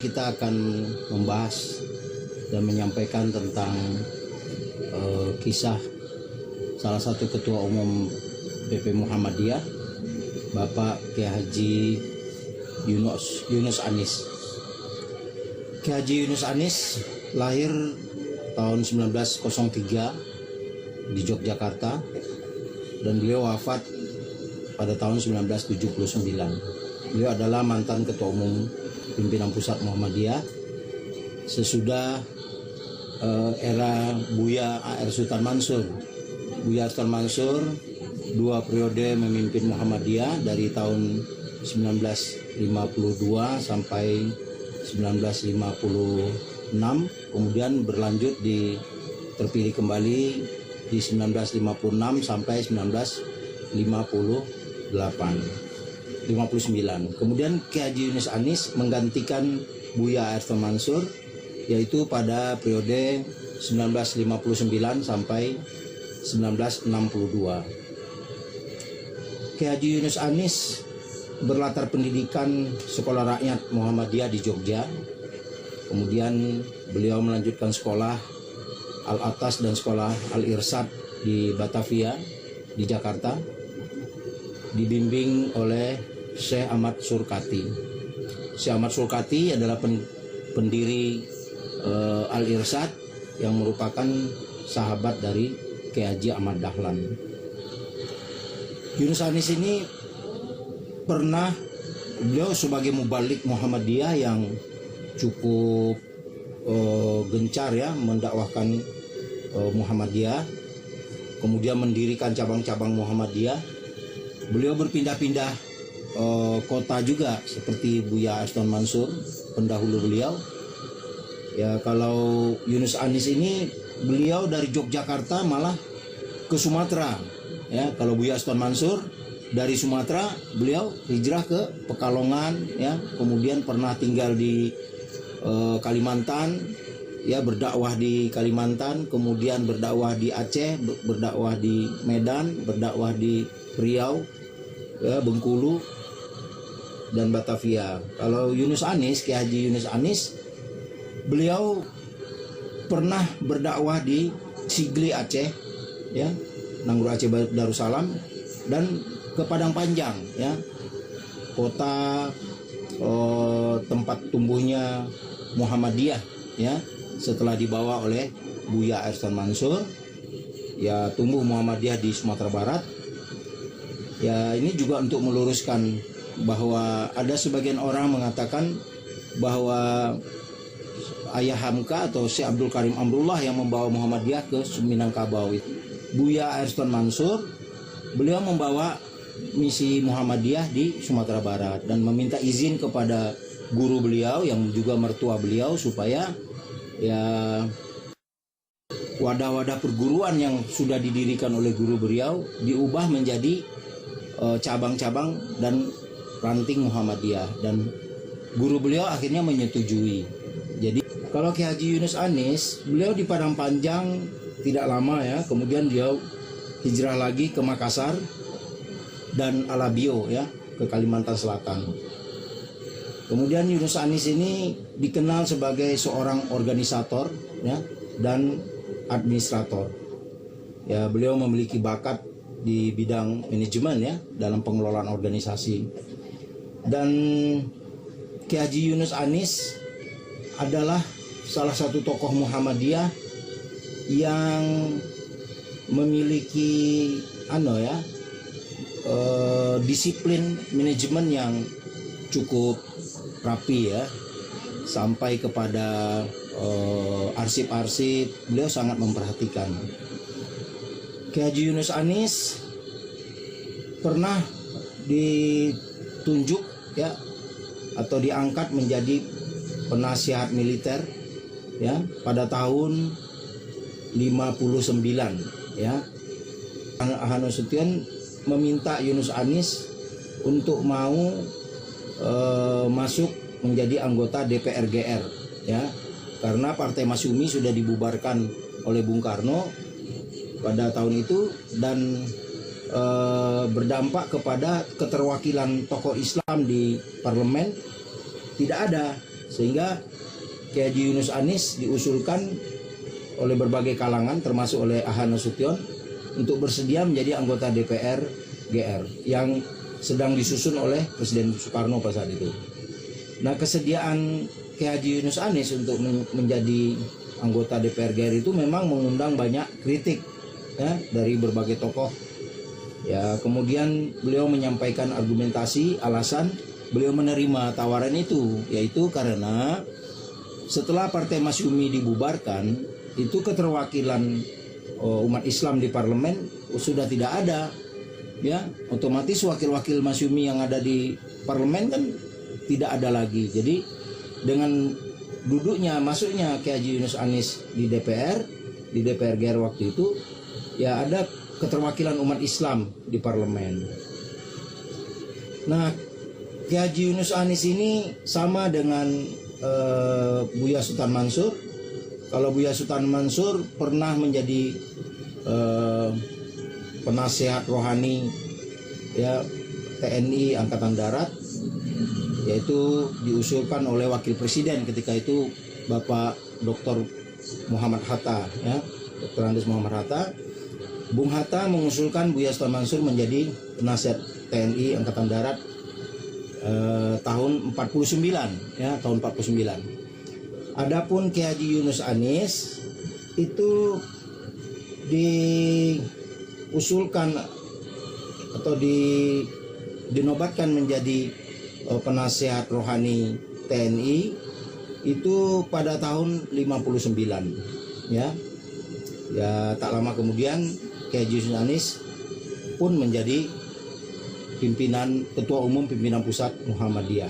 Kita akan membahas dan menyampaikan tentang kisah salah satu ketua umum PP Muhammadiyah, Bapak Kiai Haji Yunus Anis. Kiai Haji Yunus Anis lahir tahun 1903 di Yogyakarta dan beliau wafat pada tahun 1979. Beliau adalah mantan ketua umum pimpinan pusat Muhammadiyah sesudah era Buya A.R. Sultan Mansur. Buya Sultan Mansur 2 periode memimpin Muhammadiyah dari tahun 1952 sampai 1956, kemudian berlanjut terpilih kembali di 1956 sampai 1959. Kemudian Kiai Haji Yunus Anis menggantikan Buya A.R. Sultan Mansur, yaitu pada periode 1959 sampai 1962. Kiai Haji Yunus Anis berlatar pendidikan sekolah rakyat Muhammadiyah di Jogja. Kemudian beliau melanjutkan sekolah Al-Atas dan sekolah Al-Irsyad di Batavia di Jakarta, dibimbing oleh Syekh Ahmad Surkati. Syekh Ahmad Surkati adalah pendiri Al-Irsyad yang merupakan sahabat dari Kiai Haji Ahmad Dahlan. Yunus Anis ini beliau sebagai mubalik Muhammadiyah yang cukup gencar ya mendakwahkan Muhammadiyah, kemudian mendirikan cabang-cabang Muhammadiyah. Beliau berpindah-pindah kota juga seperti Buya A.R. Sultan Mansur pendahulu beliau. Ya, kalau Yunus Anis ini beliau dari Yogyakarta malah ke Sumatera. Ya, kalau Buya A.R. Sultan Mansur dari Sumatera beliau hijrah ke Pekalongan, ya, kemudian pernah tinggal di Kalimantan, ya, berdakwah di Kalimantan, kemudian berdakwah di Aceh, berdakwah di Medan, berdakwah di Riau, ya, Bengkulu dan Batavia. Kalau Yunus Anis, Kiai Haji Yunus Anis, beliau pernah berdakwah di Sigli Aceh, ya, Nangguru Aceh Darussalam, dan ke Padang Panjang, ya, kota tempat tumbuhnya Muhammadiyah, ya, setelah dibawa oleh Buya A.R. Sultan Mansur, ya, tumbuh Muhammadiyah di Sumatera Barat. Ya, ini juga untuk meluruskan bahwa ada sebagian orang mengatakan bahwa Ayah Hamka atau Syekh Abdul Karim Amrullah yang membawa Muhammadiyah ke Minangkabau. Buya A.R. Sultan Mansur, beliau membawa misi Muhammadiyah di Sumatera Barat dan meminta izin kepada guru beliau yang juga mertua beliau supaya ya wadah-wadah perguruan yang sudah didirikan oleh guru beliau diubah menjadi cabang-cabang dan ranting Muhammadiyah, dan guru beliau akhirnya menyetujui. Jadi kalau Kiai Haji Yunus Anis, beliau di Padang Panjang tidak lama, ya, kemudian beliau hijrah lagi ke Makassar dan Alabio, ya, ke Kalimantan Selatan. Kemudian Yunus Anis ini dikenal sebagai seorang organisator, ya, dan administrator. Ya, beliau memiliki bakat di bidang manajemen, ya, dalam pengelolaan organisasi. Dan Kiai Haji Yunus Anis adalah salah satu tokoh Muhammadiyah yang memiliki disiplin manajemen yang cukup rapi, ya, sampai kepada arsip-arsip beliau sangat memperhatikan. Kiai Haji Yunus Anis pernah ditunjuk, ya, atau diangkat menjadi penasihat militer, ya, pada tahun 59, ya. Ahmad Nasution meminta Yunus Anis untuk mau masuk menjadi anggota DPR GR, ya, karena Partai Masyumi sudah dibubarkan oleh Bung Karno pada tahun itu, dan berdampak kepada keterwakilan tokoh Islam di parlemen tidak ada Sehingga Kiai Haji Yunus Anis diusulkan oleh berbagai kalangan termasuk oleh Aha Nasution untuk bersedia menjadi anggota DPR GR yang sedang disusun oleh Presiden Soekarno pada saat itu. Nah, kesediaan Kiai Haji Yunus Anis untuk menjadi anggota DPR GR itu memang mengundang banyak kritik ya dari berbagai tokoh. Ya, kemudian beliau menyampaikan argumentasi, alasan beliau menerima tawaran itu, yaitu karena setelah Partai Masyumi dibubarkan, itu keterwakilan umat Islam di parlemen sudah tidak ada. Ya, otomatis wakil-wakil Masyumi yang ada di parlemen kan tidak ada lagi. Jadi dengan masuknya Kiai Haji Yunus Anis di DPR GR waktu itu, ya ada keterwakilan umat Islam di parlemen. Nah, Kiai Haji Yunus Anis ini sama dengan Buya Sultan Mansur. Kalau Buya Sultan Mansur pernah menjadi penasehat rohani ya TNI Angkatan Darat, yaitu diusulkan oleh Wakil Presiden ketika itu Bapak Dr. Muhammad Hatta, ya, Dr. Andes Muhammad Hatta. Bung Hatta mengusulkan Buya Sultan Mansur menjadi penasihat TNI Angkatan Darat tahun 49, ya, tahun 49. Adapun Kiai Haji Yunus Anis itu diusulkan atau dinobatkan menjadi penasihat rohani TNI itu pada tahun 59, ya. Ya, tak lama kemudian Kiai Haji Yunus Anis pun menjadi ketua umum pimpinan pusat Muhammadiyah.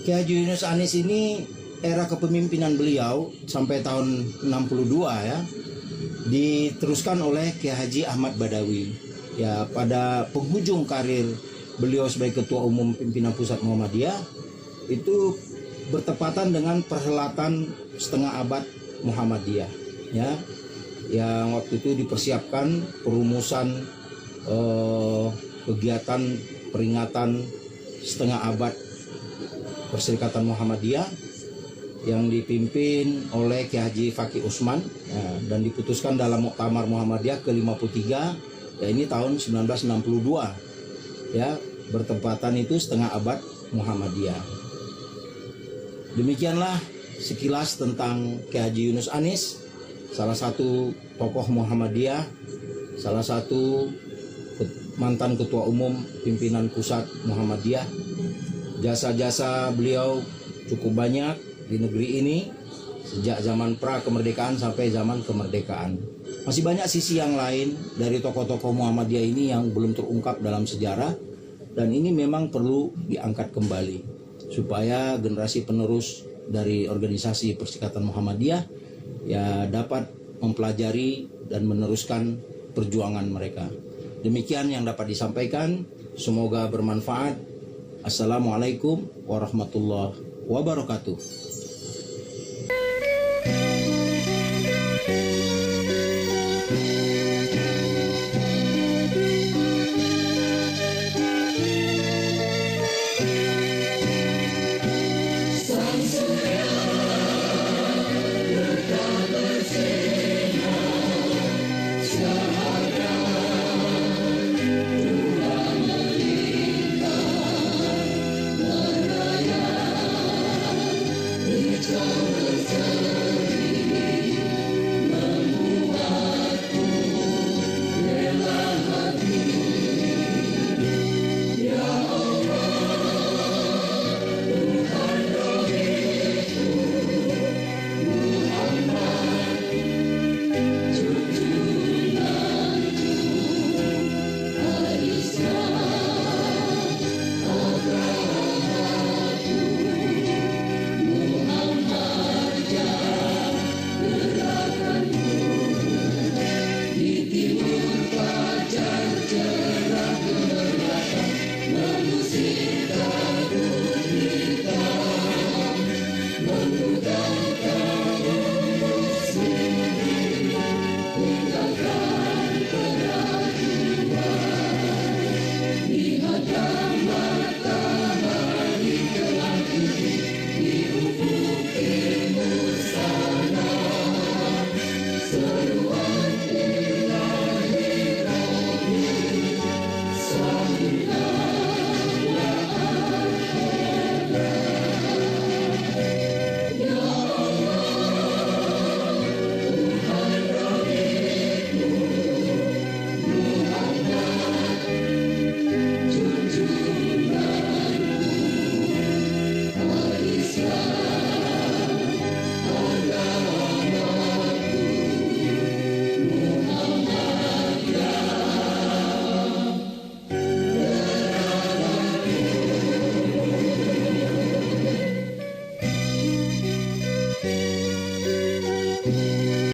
Kiai Haji Yunus Anis ini era kepemimpinan beliau sampai tahun 62 ya diteruskan oleh Kiai Haji Ahmad Badawi. Ya, pada penghujung karir beliau sebagai ketua umum pimpinan pusat Muhammadiyah itu bertepatan dengan perhelatan setengah abad Muhammadiyah, ya, yang waktu itu dipersiapkan perumusan kegiatan peringatan setengah abad Perserikatan Muhammadiyah yang dipimpin oleh Kiai Haji Fakih Usman, ya, dan diputuskan dalam Muktamar Muhammadiyah ke-53, ya, ini tahun 1962, ya, bertepatan itu setengah abad Muhammadiyah. Demikianlah sekilas tentang Kiai Haji Yunus Anis, salah satu tokoh Muhammadiyah, salah satu mantan ketua umum pimpinan pusat Muhammadiyah. Jasa-jasa beliau cukup banyak di negeri ini sejak zaman pra-kemerdekaan sampai zaman kemerdekaan. Masih banyak sisi yang lain dari tokoh-tokoh Muhammadiyah ini yang belum terungkap dalam sejarah, dan ini memang perlu diangkat kembali supaya generasi penerus dari organisasi Perserikatan Muhammadiyah ya dapat mempelajari dan meneruskan perjuangan mereka. Demikian yang dapat disampaikan, semoga bermanfaat. Assalamualaikum warahmatullahi wabarakatuh. It's